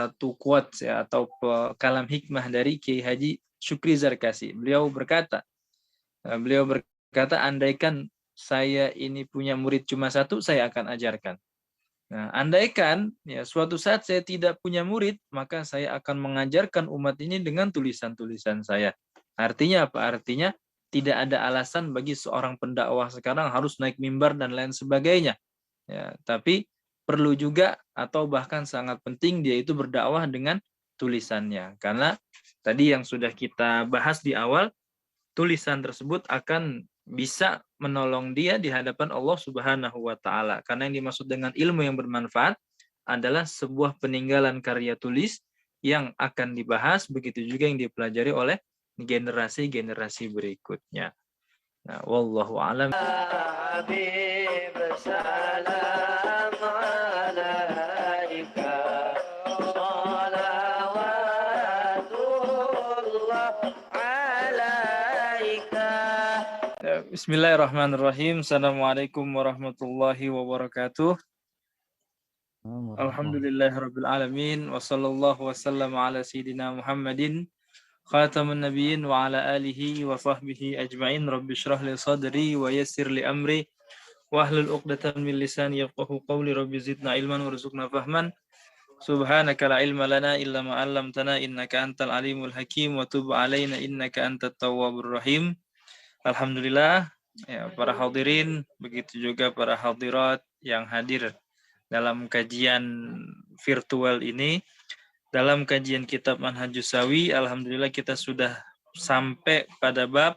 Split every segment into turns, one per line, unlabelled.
satu quotes ya atau kalam hikmah dari Kiai Haji Syukri Zarkasi. Beliau berkata, andaikan saya ini punya murid cuma satu, saya akan ajarkan. Nah, andaikan ya suatu saat saya tidak punya murid, maka saya akan mengajarkan umat ini dengan tulisan-tulisan saya. Artinya apa? Artinya tidak ada alasan bagi seorang pendakwah sekarang harus naik mimbar dan lain sebagainya. Ya, tapi perlu juga atau bahkan sangat penting dia itu berdakwah dengan tulisannya. Karena tadi yang sudah kita bahas di awal, tulisan tersebut akan bisa menolong dia di hadapan Allah Subhanahu wa taala. Karena yang dimaksud dengan ilmu yang bermanfaat adalah sebuah peninggalan karya tulis yang akan dibahas, begitu juga yang dipelajari oleh generasi-generasi berikutnya. Nah, wallahu a'lam. Bismillahirrahmanirrahim. Assalamualaikum warahmatullahi wabarakatuh. Alhamdulillahirabbil alamin wa sallallahu wasallam ala sayidina Muhammadin khatamun nabiyyin wa ala alihi wa sahbihi ajmain. Rabbi shrah li sadri wa yassir li amri wa hlul 'uqdatam min lisani yafqahu qawli. Rabbi zidna ilman warzuqna fahman. Subhanaka la ilma lana illa ma 'allamtana innaka antal alimul hakim wa tub 'alaina innaka antat tawwabur rahim. Alhamdulillah, ya, para hadirin, begitu juga para hadirat yang hadir dalam kajian virtual ini. Dalam kajian kitab Manhajus Sawi, alhamdulillah kita sudah sampai pada bab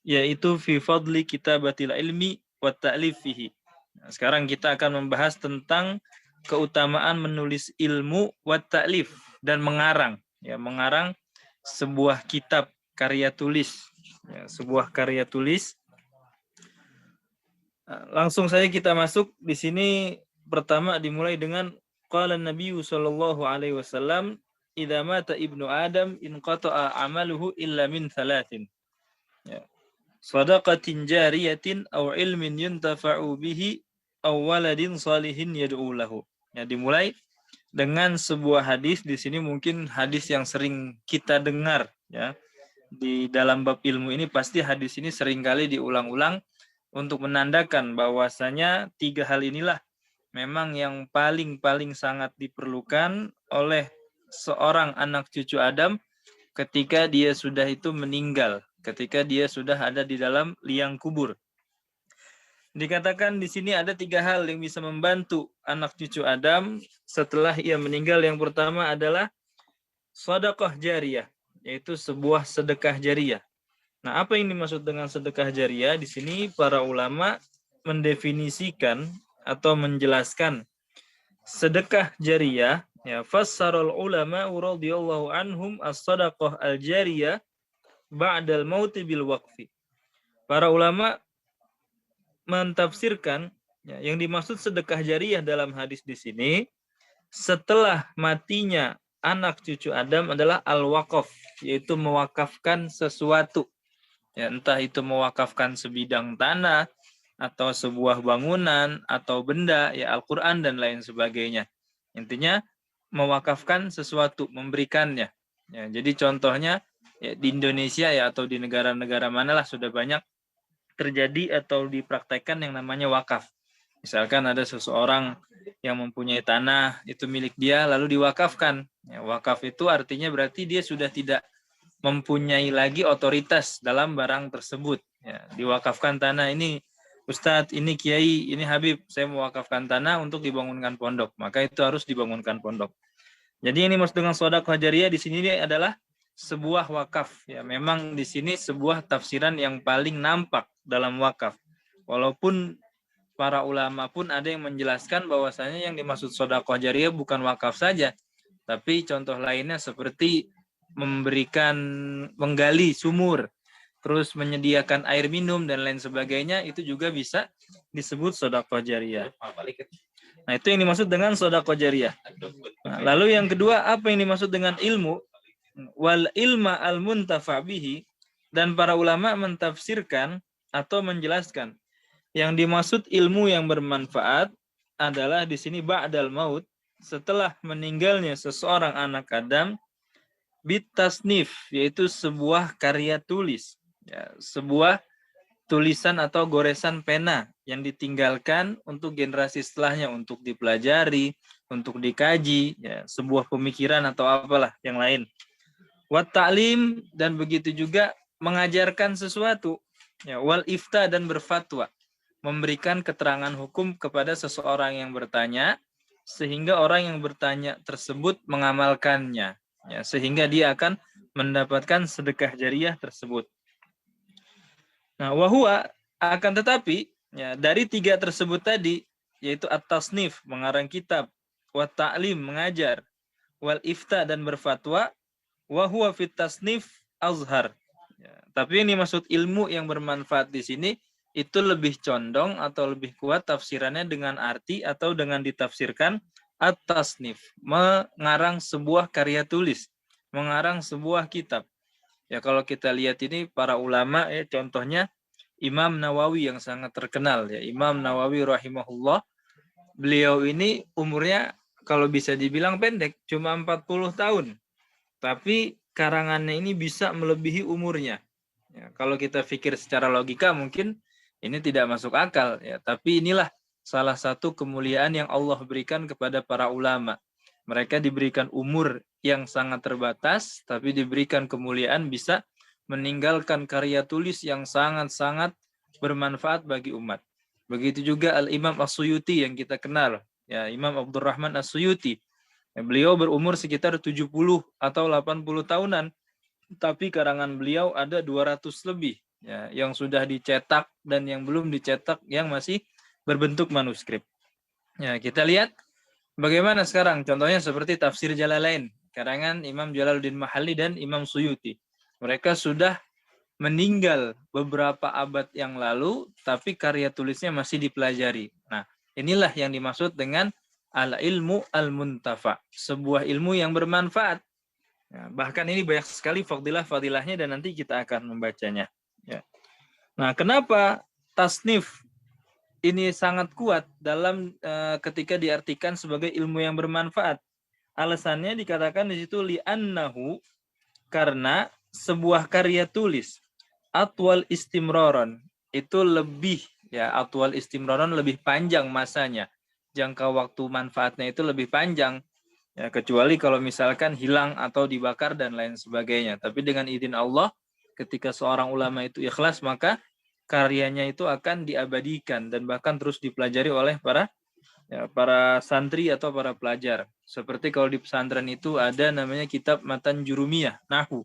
yaitu fi fadli kitabatil ilmi wa ta'lif fihi. Nah, sekarang kita akan membahas tentang keutamaan menulis ilmu wa ta'lif dan mengarang, ya, mengarang sebuah kitab karya tulis. Ya, sebuah karya tulis. Langsung saja kita masuk di sini. Pertama dimulai dengan qala Nabi sallallahu alaihi wasallam, idza mata ibnu Adam inqata'a amaluhu illa min thalathin. Ya. Shadaqatin jariyatin aw ilmin yuntafa'u bihi aw waladin salihin yad'u lahu. Ya, dimulai dengan sebuah hadis. Di sini mungkin hadis yang sering kita dengar, ya. Di dalam bab ilmu ini pasti hadis ini seringkali diulang-ulang untuk menandakan bahwasanya tiga hal inilah memang yang paling sangat diperlukan oleh seorang anak cucu Adam ketika dia sudah itu meninggal, ketika dia sudah ada di dalam liang kubur. Dikatakan di sini ada tiga hal yang bisa membantu anak cucu Adam setelah ia meninggal. Yang pertama adalah sedekah jariyah, yaitu sebuah sedekah jariyah. Nah, apa yang dimaksud dengan sedekah jariyah? Di sini para ulama mendefinisikan atau menjelaskan sedekah jariyah, ya, fassarul ulama radhiyallahu anhum as-sadaqah al-jariyah ba'dal mauti bil waqfi. Para ulama mentafsirkan, ya, yang dimaksud sedekah jariyah dalam hadis di sini setelah matinya anak cucu Adam adalah al-waqaf, yaitu mewakafkan sesuatu. Ya, entah itu mewakafkan sebidang tanah atau sebuah bangunan atau benda, ya, Al-Qur'an dan lain sebagainya. Intinya mewakafkan sesuatu, memberikannya. Ya, jadi contohnya, ya, di Indonesia, ya, atau di negara-negara manalah sudah banyak terjadi atau dipraktekkan yang namanya wakaf. Misalkan ada seseorang yang mempunyai tanah, itu milik dia, lalu diwakafkan. Ya, wakaf itu artinya berarti dia sudah tidak mempunyai lagi otoritas dalam barang tersebut. Ya, diwakafkan tanah ini, Ustadz, ini Kiai, ini Habib, saya mewakafkan tanah untuk dibangunkan pondok. Maka itu harus dibangunkan pondok. Jadi ini maksud dengan sedekah jariyah di sini adalah sebuah wakaf. Ya, memang di sini sebuah tafsiran yang paling nampak dalam wakaf. Walaupun para ulama pun ada yang menjelaskan bahwasanya yang dimaksud sedekah jariyah bukan wakaf saja, tapi contoh lainnya seperti menggali sumur, terus menyediakan air minum dan lain sebagainya, itu juga bisa disebut sedekah jariyah. Nah, itu yang dimaksud dengan sedekah jariyah. Nah, lalu yang kedua, apa yang dimaksud dengan ilmu? Wal ilma al muntafa bihi, dan para ulama mentafsirkan atau menjelaskan yang dimaksud ilmu yang bermanfaat adalah di sini ba'dal maut, setelah meninggalnya seseorang anak Adam bitasnif, yaitu sebuah karya tulis, ya, sebuah tulisan atau goresan pena yang ditinggalkan untuk generasi setelahnya untuk dipelajari, untuk dikaji, ya, sebuah pemikiran atau apalah yang lain. Wa ta'lim, dan begitu juga mengajarkan sesuatu, ya, wal ifta, dan berfatwa, memberikan keterangan hukum kepada seseorang yang bertanya sehingga orang yang bertanya tersebut mengamalkannya, ya, sehingga dia akan mendapatkan sedekah jariah tersebut. Nah, wahua, akan tetapi, ya, dari tiga tersebut tadi, yaitu at-tasnif, mengarang kitab, wa ta'lim, mengajar, wal ifta, dan berfatwa, wahua fit tasnif azhar. Ya, tapi ini maksud ilmu yang bermanfaat di sini itu lebih condong atau lebih kuat tafsirannya dengan arti atau dengan ditafsirkan at-tasnif, mengarang sebuah karya tulis, mengarang sebuah kitab. Ya, kalau kita lihat ini para ulama, ya, contohnya Imam Nawawi yang sangat terkenal, ya, Imam Nawawi rahimahullah. Beliau ini umurnya kalau bisa dibilang pendek, cuma 40 tahun. Tapi karangannya ini bisa melebihi umurnya. Ya, kalau kita pikir secara logika mungkin ini tidak masuk akal, ya, tapi inilah salah satu kemuliaan yang Allah berikan kepada para ulama. Mereka diberikan umur yang sangat terbatas, tapi diberikan kemuliaan bisa meninggalkan karya tulis yang sangat-sangat bermanfaat bagi umat. Begitu juga Al-Imam As-Suyuti yang kita kenal, ya, Imam Abdurrahman As-Suyuti. Ya, beliau berumur sekitar 70 atau 80 tahunan, tapi karangan beliau ada 200 lebih, ya, yang sudah dicetak dan yang belum dicetak yang masih berbentuk manuskrip. Ya, kita lihat bagaimana sekarang, contohnya seperti Tafsir Jalalain, karangan Imam Jalaluddin Mahalli dan Imam Suyuti. Mereka sudah meninggal beberapa abad yang lalu, tapi karya tulisnya masih dipelajari. Nah, inilah yang dimaksud dengan al-ilmu al-muntafa, sebuah ilmu yang bermanfaat. Ya, bahkan ini banyak sekali fadilah-fadilahnya dan nanti kita akan membacanya. Ya. Nah, kenapa tasnif ini sangat kuat dalam ketika diartikan sebagai ilmu yang bermanfaat? Alasannya dikatakan di situ li'annahu, karena sebuah karya tulis atwal istimroron itu lebih, ya, atwal istimroron lebih panjang masanya, jangka waktu manfaatnya itu lebih panjang, ya, kecuali kalau misalkan hilang atau dibakar dan lain sebagainya. Tapi dengan izin Allah, ketika seorang ulama itu ikhlas, maka karyanya itu akan diabadikan dan bahkan terus dipelajari oleh para santri atau para pelajar. Seperti kalau di pesantren itu ada namanya kitab Matan Jurumiyah, Nahwu.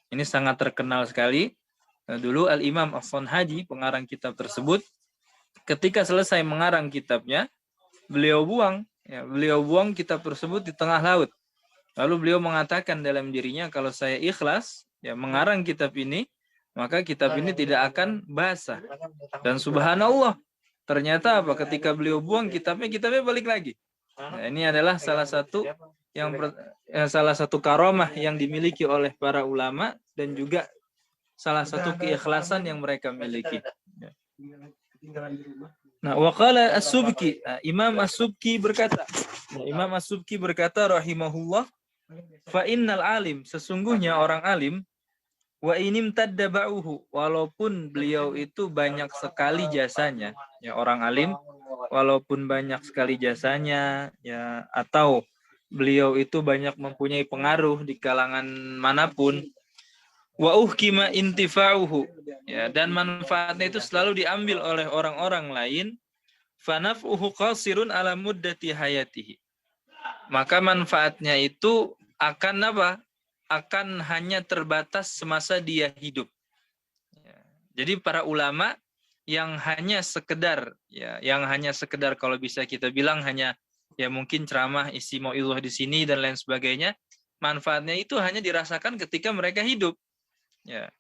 Ini sangat terkenal sekali. Nah, dulu Al-Imam As-Sanhaji, pengarang kitab tersebut, ketika selesai mengarang kitabnya, beliau buang kitab tersebut di tengah laut. Lalu beliau mengatakan dalam dirinya, kalau saya ikhlas, ya, mengarang kitab ini, maka kitab ini tidak akan basah. Dan subhanallah, ternyata apa? Ketika beliau buang kitabnya balik lagi. Nah, ini adalah salah satu karomah yang dimiliki oleh para ulama dan juga salah satu keikhlasan yang mereka miliki. Nah, waqala As-Subki, Imam As-Subki berkata, Imam As-Subki berkata rahimahullah, fa innal alim, sesungguhnya orang alim, wa inim taddaba'uhu, walaupun beliau itu banyak sekali jasanya, ya, orang alim walaupun banyak sekali jasanya, ya, atau beliau itu banyak mempunyai pengaruh di kalangan manapun, wa uhkima intifa'uhu, ya, dan manfaatnya itu selalu diambil oleh orang-orang lain, fanaf'uhu qasirun ala muddati hayatihi, maka manfaatnya itu akan apa? Akan hanya terbatas semasa dia hidup. Jadi para ulama yang hanya sekedar, ya, kalau bisa kita bilang hanya, ya, mungkin ceramah, isi mau'izah di sini dan lain sebagainya, manfaatnya itu hanya dirasakan ketika mereka hidup. Ya.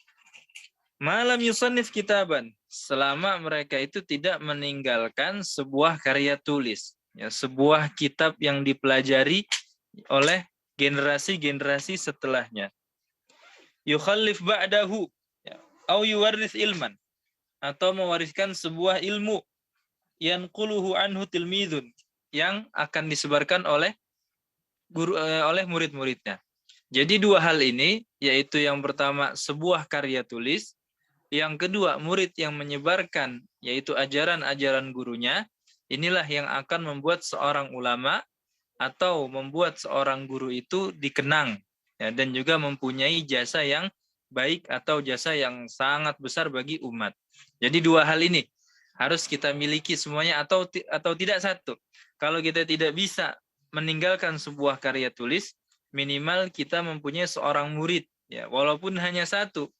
Malam yusannif kitaban, selama mereka itu tidak meninggalkan sebuah karya tulis, ya, sebuah kitab yang dipelajari oleh generasi-generasi setelahnya. Yukhallif ba'dahu, ya, au yuwarris ilman, atau mewariskan sebuah ilmu, yanquluhu anhu tilmidun, yang akan disebarkan oleh oleh murid-muridnya. Jadi dua hal ini, yaitu yang pertama sebuah karya tulis, yang kedua murid yang menyebarkan, yaitu ajaran-ajaran gurunya, inilah yang akan membuat seorang ulama atau membuat seorang guru itu dikenang, ya, dan juga mempunyai jasa yang baik atau jasa yang sangat besar bagi umat. Jadi dua hal ini harus kita miliki semuanya atau tidak satu. Kalau kita tidak bisa meninggalkan sebuah karya tulis, minimal kita mempunyai seorang murid, ya, walaupun hanya satu,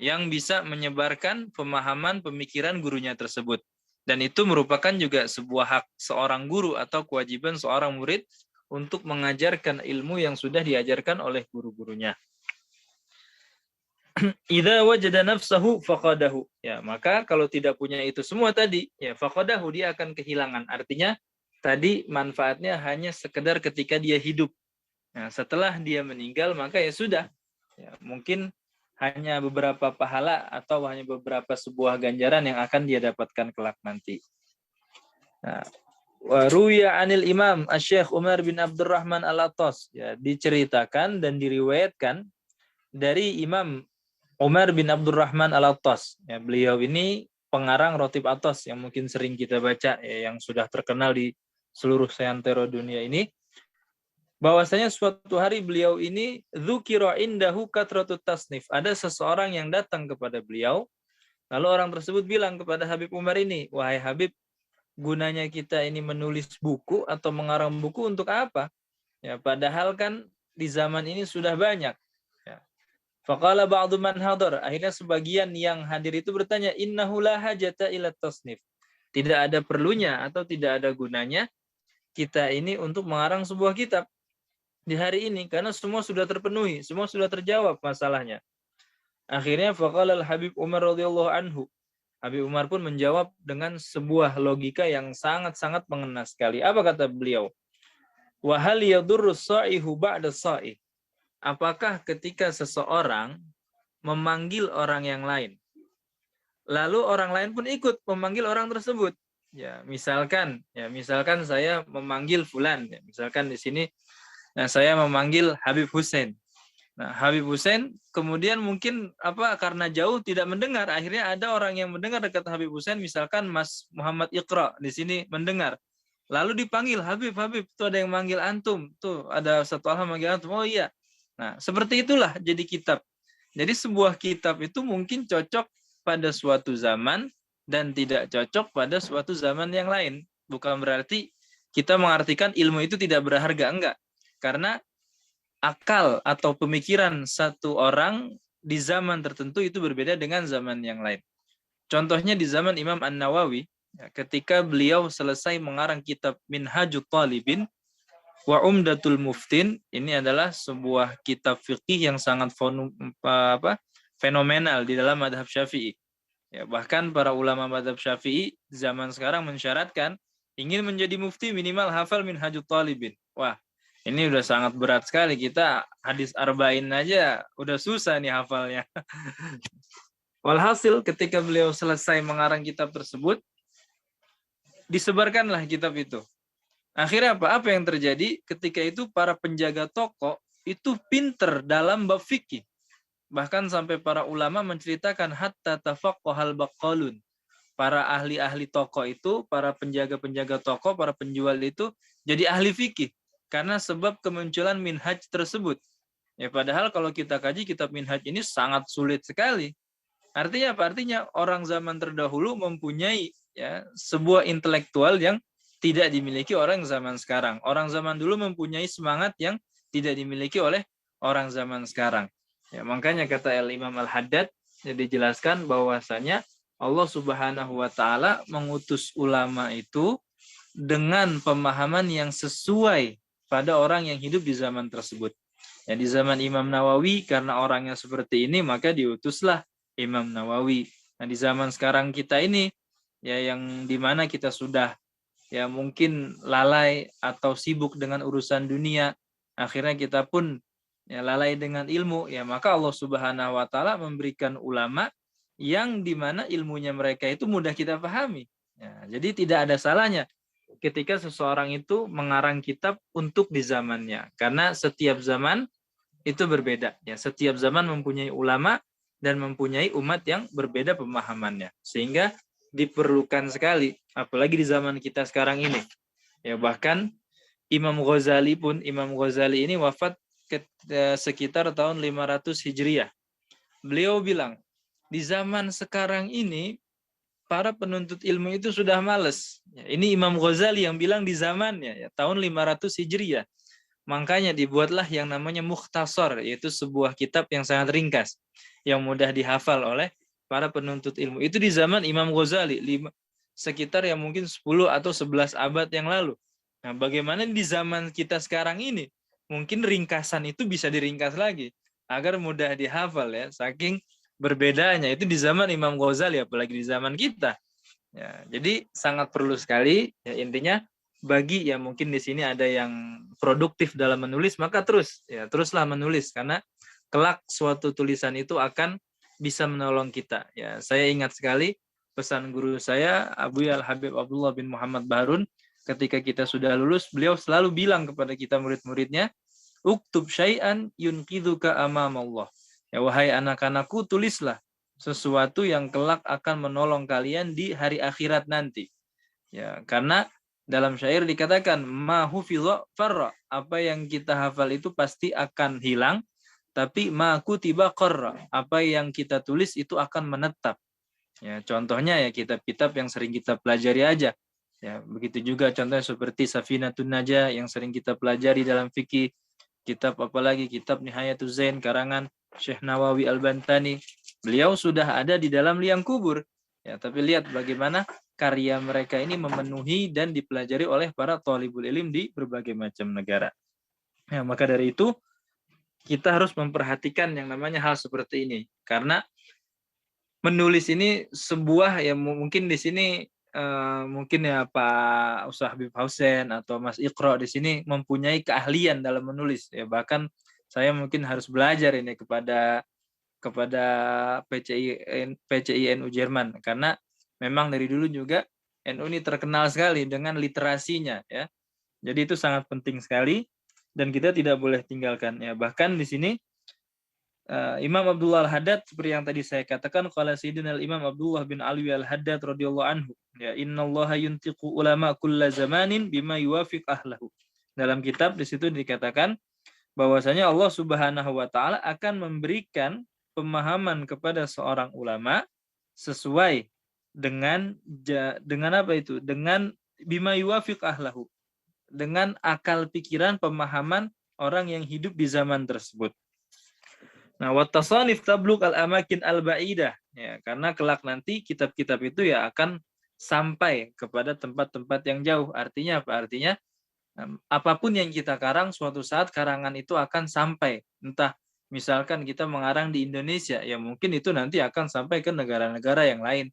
yang bisa menyebarkan pemahaman pemikiran gurunya tersebut. Dan itu merupakan juga sebuah hak seorang guru atau kewajiban seorang murid untuk mengajarkan ilmu yang sudah diajarkan oleh guru-gurunya. Idza wajada nafsahu faqadahu. Ya, maka kalau tidak punya itu semua tadi, ya faqadahu, dia akan kehilangan. Artinya tadi manfaatnya hanya sekedar ketika dia hidup. Nah, setelah dia meninggal maka ya sudah. Ya, mungkin hanya beberapa pahala atau hanya beberapa sebuah ganjaran yang akan dia dapatkan kelak nanti. Nah, Ruya anil Imam Asy-Syaikh Umar bin Abdurrahman Al-Attas, ya, diceritakan dan diriwayatkan dari Imam Umar bin Abdurrahman Al-Attas. Ya, beliau ini pengarang Rotib Atas yang mungkin sering kita baca, ya, yang sudah terkenal di seluruh seantero dunia ini. Bahwasanya suatu hari beliau ini dzukira indahu katratut tasnif. Ada seseorang yang datang kepada beliau, lalu orang tersebut bilang kepada Habib Umar ini, "Wahai Habib, gunanya kita ini menulis buku atau mengarang buku untuk apa? Ya, padahal kan di zaman ini sudah banyak." Ya. Faqala ba'du man hadar. Akhirnya sebagian yang hadir itu bertanya, "Innahu la hajata ila tasnif." Tidak ada perlunya atau tidak ada gunanya kita ini untuk mengarang sebuah kitab di hari ini, karena semua sudah terpenuhi, semua sudah terjawab masalahnya. Akhirnya faqala al-Habib Umar radhiyallahu anhu. Habib Umar pun menjawab dengan sebuah logika yang sangat-sangat mengena sekali. Apa kata beliau? Wa hal yadurru sa'ihu ba'da sa'i. Apakah ketika seseorang memanggil orang yang lain, lalu orang lain pun ikut memanggil orang tersebut? Ya misalkan saya memanggil fulan, ya, misalkan di sini, nah, saya memanggil Habib Hussein. Nah, Habib Hussein kemudian mungkin karena jauh tidak mendengar, akhirnya ada orang yang mendengar dekat Habib Hussein, misalkan Mas Muhammad Iqra di sini mendengar. Lalu dipanggil, "Habib, Habib, tuh ada yang manggil antum, tuh ada satu alham manggil antum." Oh iya. Nah, seperti itulah jadi kitab. Jadi sebuah kitab itu mungkin cocok pada suatu zaman dan tidak cocok pada suatu zaman yang lain. Bukan berarti kita mengartikan ilmu itu tidak berharga, enggak. Karena akal atau pemikiran satu orang di zaman tertentu itu berbeda dengan zaman yang lain. Contohnya di zaman Imam An-Nawawi, ketika beliau selesai mengarang kitab Minhajut Talibin wa Umdatul Muftin, ini adalah sebuah kitab fikih yang sangat fenomenal di dalam madhab Syafi'i. Ya, bahkan para ulama madhab Syafi'i zaman sekarang mensyaratkan ingin menjadi mufti minimal hafal Minhajut Talibin. Wah, ini udah sangat berat sekali, kita hadis arba'in aja udah susah nih hafalnya. Walhasil ketika beliau selesai mengarang kitab tersebut, disebarkanlah kitab itu. Akhirnya apa? Apa yang terjadi? Ketika itu para penjaga toko itu pinter dalam bab fikih. Bahkan sampai para ulama menceritakan hatta tafaqqahal baqalun. Para ahli-ahli toko itu, para penjaga-penjaga toko, para penjual itu jadi ahli fikih karena sebab kemunculan minhaj tersebut. Ya, padahal kalau kita kaji kitab minhaj ini sangat sulit sekali. Artinya apa? Artinya orang zaman terdahulu mempunyai, ya, sebuah intelektual yang tidak dimiliki orang zaman sekarang. Orang zaman dulu mempunyai semangat yang tidak dimiliki oleh orang zaman sekarang. Ya, makanya kata Imam Al-Haddad, ya, dijelaskan bahwasanya Allah Subhanahu wa taala mengutus ulama itu dengan pemahaman yang sesuai pada orang yang hidup di zaman tersebut. Ya, di zaman Imam Nawawi karena orangnya seperti ini maka diutuslah Imam Nawawi. Nah, di zaman sekarang kita ini, ya, yang dimana kita sudah, ya, mungkin lalai atau sibuk dengan urusan dunia, akhirnya kita pun, ya, lalai dengan ilmu, ya, maka Allah Subhanahu wa taala memberikan ulama yang dimana ilmunya mereka itu mudah kita pahami. Ya, jadi tidak ada salahnya ketika seseorang itu mengarang kitab untuk di zamannya. Karena setiap zaman itu berbeda. Ya, setiap zaman mempunyai ulama dan mempunyai umat yang berbeda pemahamannya. Sehingga diperlukan sekali, apalagi di zaman kita sekarang ini. Ya, bahkan Imam Ghazali ini wafat sekitar tahun 500 Hijriah. Beliau bilang, di zaman sekarang ini para penuntut ilmu itu sudah males. Ya, ini Imam Ghazali yang bilang di zamannya, ya, tahun 500 Hijriah. Makanya dibuatlah yang namanya Mukhtasar, yaitu sebuah kitab yang sangat ringkas, yang mudah dihafal oleh para penuntut ilmu. Itu di zaman Imam Ghazali, sekitar yang mungkin 10 atau 11 abad yang lalu. Nah, bagaimana di zaman kita sekarang ini? Mungkin ringkasan itu bisa diringkas lagi, agar mudah dihafal ya, saking berbedanya. Itu di zaman Imam Ghazali, apalagi di zaman kita. Ya, jadi sangat perlu sekali, ya, intinya bagi yang mungkin di sini ada yang produktif dalam menulis, maka teruslah menulis, karena kelak suatu tulisan itu akan bisa menolong kita. Ya, saya ingat sekali pesan guru saya Abu Al Habib Abdullah bin Muhammad Bahrun, ketika kita sudah lulus, beliau selalu bilang kepada kita murid-muridnya, uktub syai'an yunqidhuka amamallah. Ya, wahai anak-anakku, tulislah sesuatu yang kelak akan menolong kalian di hari akhirat nanti. Ya, karena dalam syair dikatakan ma hufidha farra, apa yang kita hafal itu pasti akan hilang, tapi ma kutiba qarra, apa yang kita tulis itu akan menetap. Ya, contohnya ya kitab-kitab yang sering kita pelajari aja. Ya, begitu juga contohnya seperti Safinatun Najah yang sering kita pelajari dalam fikih, kitab apalagi kitab Nihayatuz Zain karangan Syekh Nawawi Al-Bantani. Beliau sudah ada di dalam liang kubur. Ya, tapi lihat bagaimana karya mereka ini memenuhi dan dipelajari oleh para thalibul ilm di berbagai macam negara. Ya, maka dari itu kita harus memperhatikan yang namanya hal seperti ini, karena menulis ini sebuah ya mungkin di sini mungkin ya Pak Ustaz Habib Hausen atau Mas Iqra di sini mempunyai keahlian dalam menulis ya, bahkan saya mungkin harus belajar ini kepada PCI NU Jerman, karena memang dari dulu juga NU ini terkenal sekali dengan literasinya ya. Jadi itu sangat penting sekali dan kita tidak boleh tinggalkan ya. Bahkan di sini Imam Abdullah Al-Haddad seperti yang tadi saya katakan, qala sayyidina Imam Abdullah bin Alwi Al-Haddad radhiyallahu anhu, ya innallaha yuntiqu ulama kulla zamanin bima yuwafiq ahlahu. Dalam kitab di situ dikatakan bahwasanya Allah Subhanahu wa taala akan memberikan pemahaman kepada seorang ulama sesuai dengan apa itu? Dengan bima yuwafiq ahlahu. Dengan akal pikiran pemahaman orang yang hidup di zaman tersebut. Nah, wattasanif tabluk al-amakin al-ba'idah. Ya, karena kelak nanti kitab-kitab itu ya akan sampai kepada tempat-tempat yang jauh. Artinya apa? Artinya apapun yang kita karang, suatu saat karangan itu akan sampai. Entah misalkan kita mengarang di Indonesia, ya mungkin itu nanti akan sampai ke negara-negara yang lain.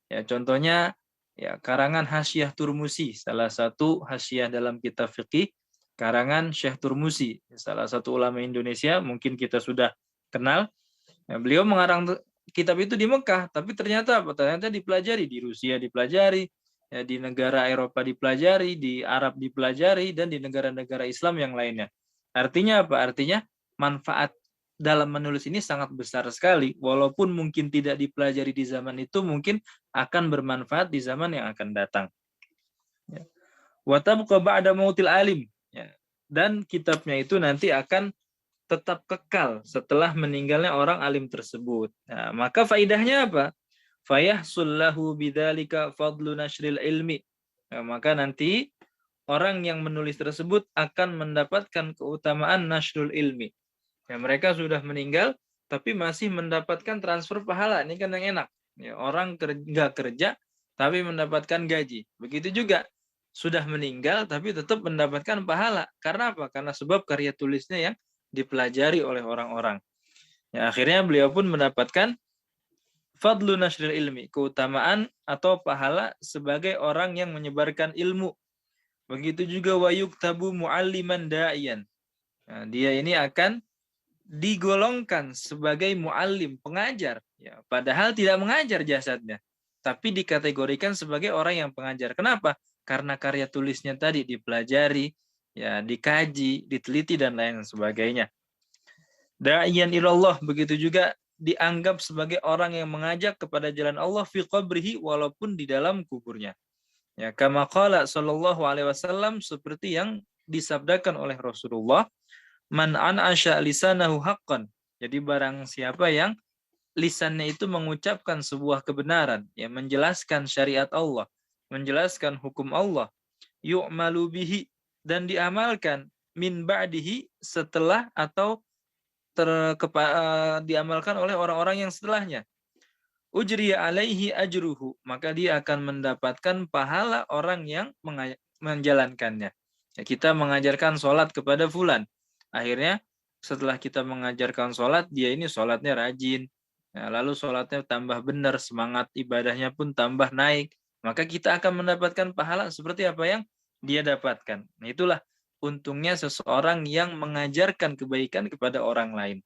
Ya, contohnya ya karangan Hasyiah Turmusi, salah satu hasyiah dalam kitab fikih, karangan Syekh Turmusi, salah satu ulama Indonesia, mungkin kita sudah kenal. Nah, beliau mengarang kitab itu di Mekah, tapi ternyata apa? Ternyata dipelajari di Rusia, dipelajari ya, di negara Eropa dipelajari, di Arab dipelajari, dan di negara-negara Islam yang lainnya. Artinya apa? Artinya manfaat dalam menulis ini sangat besar sekali, walaupun mungkin tidak dipelajari di zaman itu, mungkin akan bermanfaat di zaman yang akan datang. Wa tabqa ba'da mautil alim. Ya. Dan kitabnya itu nanti akan tetap kekal setelah meninggalnya orang alim tersebut. Nah, maka faidahnya apa? Fayahsul lahu bidzalika fadlu nashril ilmi. Nah, maka nanti orang yang menulis tersebut akan mendapatkan keutamaan nashrul ilmi. Ya, mereka sudah meninggal tapi masih mendapatkan transfer pahala. Ini kan yang enak. Ya, orang nggak kerja tapi mendapatkan gaji. Begitu juga sudah meninggal tapi tetap mendapatkan pahala. Karena apa? Karena sebab karya tulisnya yang dipelajari oleh orang-orang. Ya, akhirnya beliau pun mendapatkan fadlu nashril ilmi, keutamaan atau pahala sebagai orang yang menyebarkan ilmu. Begitu juga wa yuktabu mualliman da'iyan. Nah, dia ini akan digolongkan sebagai muallim, pengajar. Ya, padahal tidak mengajar jasadnya, tapi dikategorikan sebagai orang yang pengajar. Kenapa? karena karya tulisnya tadi dipelajari, ya dikaji, diteliti dan lain sebagainya. Da'iyan ilallah, begitu juga dianggap sebagai orang yang mengajak kepada jalan Allah fi qabrihi, walaupun di dalam kuburnya. Ya, kama qala sallallahu alaihi wasallam, seperti yang disabdakan oleh Rasulullah, man an'asha lisanahu haqqan. Jadi barang siapa yang lisannya itu mengucapkan sebuah kebenaran, ya menjelaskan syariat Allah, menjelaskan hukum Allah, yu'malu bihi, dan diamalkan min ba'dihi, setelah atau diamalkan oleh orang-orang yang setelahnya. Ujriya alaihi ajruhu, maka dia akan mendapatkan pahala orang yang menjalankannya. Ya, kita mengajarkan sholat kepada fulan. Akhirnya setelah kita mengajarkan sholat, dia ini sholatnya rajin. Ya, lalu sholatnya tambah benar, semangat ibadahnya pun tambah naik. Maka kita akan mendapatkan pahala seperti apa yang dia dapatkan. Nah, itulah untungnya seseorang yang mengajarkan kebaikan kepada orang lain.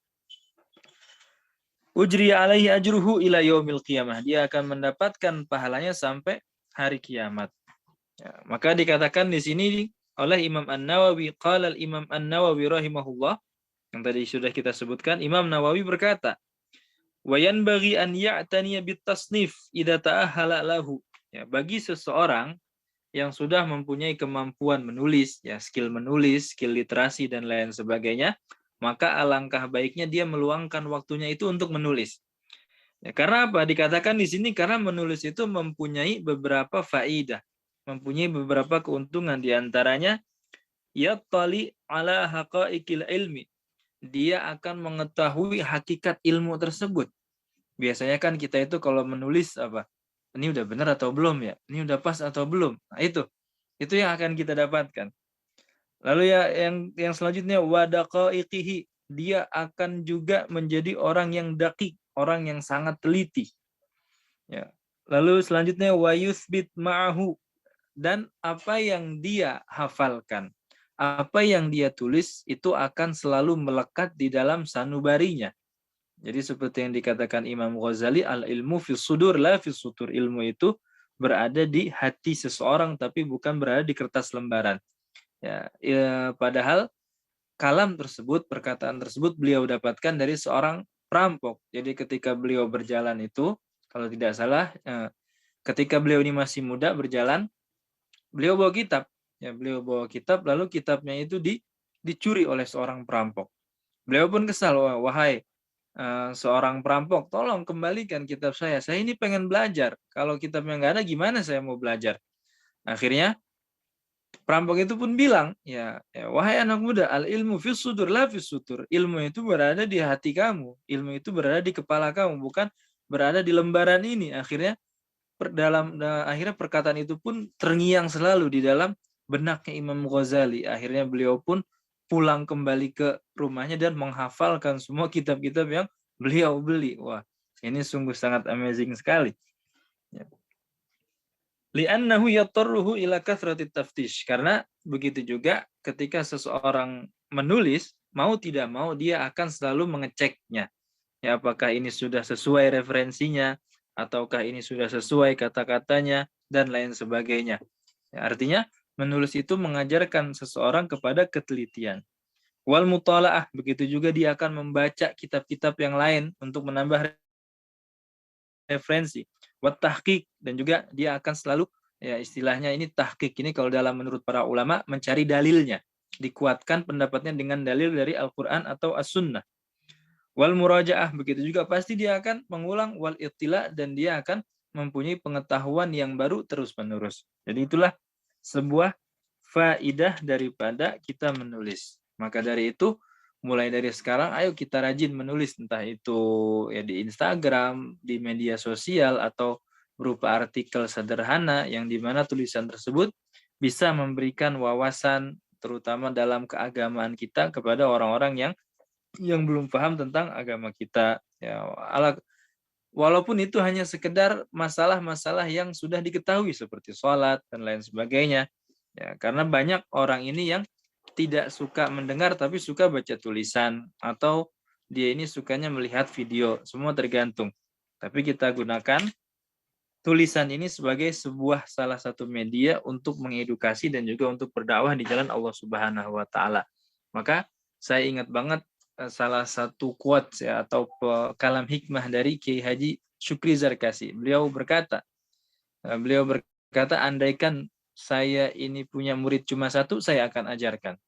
Ujri alaihi ajruhu ila yaumil qiyamah. Dia akan mendapatkan pahalanya sampai hari kiamat. Ya, maka dikatakan di sini oleh Imam An-Nawawi, qala al-Imam An-Nawawi rahimahullah, yang tadi sudah kita sebutkan, Imam Nawawi berkata, wa yanbaghi an ya'taniya bitasnif idza ta'ahala lahu. Ya, bagi seseorang yang sudah mempunyai kemampuan menulis, ya skill menulis, skill literasi dan lain sebagainya, maka alangkah baiknya dia meluangkan waktunya itu untuk menulis. Ya, karena apa? Dikatakan di sini karena menulis itu mempunyai beberapa faidah, mempunyai beberapa keuntungan, di antaranya yattali ala haqaiqil ilmi. Dia akan mengetahui hakikat ilmu tersebut. Biasanya kan kita itu kalau menulis apa? Ini udah benar atau belum ya? Ini udah pas atau belum? Nah, itu yang akan kita dapatkan. Lalu ya yang selanjutnya wadaqaiqihi, dia akan juga menjadi orang yang dakik, orang yang sangat teliti. Ya. Lalu selanjutnya wa yuthbit ma'ahu, dan apa yang dia hafalkan, apa yang dia tulis itu akan selalu melekat di dalam sanubarinya. Jadi seperti yang dikatakan Imam Ghazali, al-ilmu fis sudur la fis sutur. Ilmu itu berada di hati seseorang tapi bukan berada di kertas lembaran. Ya, padahal kalam tersebut, perkataan tersebut beliau dapatkan dari seorang perampok. Jadi ketika beliau berjalan itu, kalau tidak salah, ketika beliau ini masih muda berjalan, beliau bawa kitab. Ya, beliau bawa kitab, lalu kitabnya itu dicuri oleh seorang perampok. Beliau pun kesal, wahai seorang perampok, tolong kembalikan kitab saya. Saya ini pengen belajar. Kalau kitabnya nggak ada, gimana saya mau belajar? Akhirnya perampok itu pun bilang, ya wahai anak muda, al ilmu fis sudur la fis sutur. Ilmu itu berada di hati kamu, ilmu itu berada di kepala kamu, bukan berada di lembaran ini. Akhirnya akhirnya perkataan itu pun terngiang selalu di dalam benaknya Imam Ghazali. Akhirnya beliau pun pulang kembali ke rumahnya dan menghafalkan semua kitab-kitab yang beliau beli. Wah, ini sungguh sangat amazing sekali. Ya. Li'annahu yatarruhu ila kathratit taftish. Karena begitu juga ketika seseorang menulis, mau tidak mau dia akan selalu mengeceknya. Ya, apakah ini sudah sesuai referensinya, ataukah ini sudah sesuai kata-katanya, dan lain sebagainya. Ya, artinya, menulis itu mengajarkan seseorang kepada ketelitian. Wal mutala'ah, begitu juga dia akan membaca kitab-kitab yang lain untuk menambah referensi. Wat tahqiq, dan juga dia akan selalu, ya istilahnya ini tahqiq ini kalau dalam menurut para ulama mencari dalilnya, dikuatkan pendapatnya dengan dalil dari Al-Qur'an atau As-Sunnah. Wal murajaah, begitu juga pasti dia akan mengulang, wal ittila, dan dia akan mempunyai pengetahuan yang baru terus-menerus. Jadi itulah sebuah faidah daripada kita menulis. Maka dari itu, mulai dari sekarang ayo kita rajin menulis, entah itu ya di Instagram, di media sosial, atau berupa artikel sederhana yang dimana tulisan tersebut bisa memberikan wawasan terutama dalam keagamaan kita kepada orang-orang yang belum paham tentang agama kita. Ya, walaupun itu hanya sekedar masalah-masalah yang sudah diketahui seperti sholat dan lain sebagainya. Ya, karena banyak orang ini yang tidak suka mendengar tapi suka baca tulisan, atau dia ini sukanya melihat video, semua tergantung. Tapi kita gunakan tulisan ini sebagai sebuah salah satu media untuk mengedukasi dan juga untuk berdakwah di jalan Allah Subhanahu wa taala. Maka saya ingat banget salah satu quotes ya atau kalam hikmah dari Kiai Haji Syukri Zarkasi. Beliau berkata, andaikan saya ini punya murid cuma satu, saya akan ajarkan.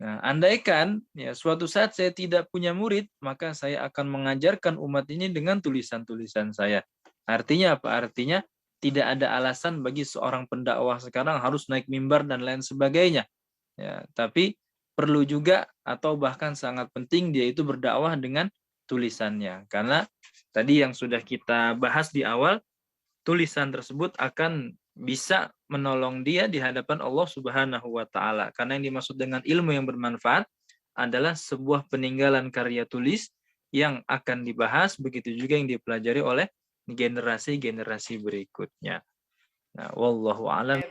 Nah, andaikan ya suatu saat saya tidak punya murid, maka saya akan mengajarkan umat ini dengan tulisan-tulisan saya. Artinya apa? Artinya tidak ada alasan bagi seorang pendakwah sekarang harus naik mimbar dan lain sebagainya. Ya, tapi perlu juga atau bahkan sangat penting dia itu berdakwah dengan tulisannya. Karena tadi yang sudah kita bahas di awal, tulisan tersebut akan bisa menolong dia di hadapan Allah Subhanahu wa taala. Karena yang dimaksud dengan ilmu yang bermanfaat adalah sebuah peninggalan karya tulis yang akan dibahas, begitu juga yang dipelajari oleh generasi-generasi berikutnya. Nah, wallahu a'lam.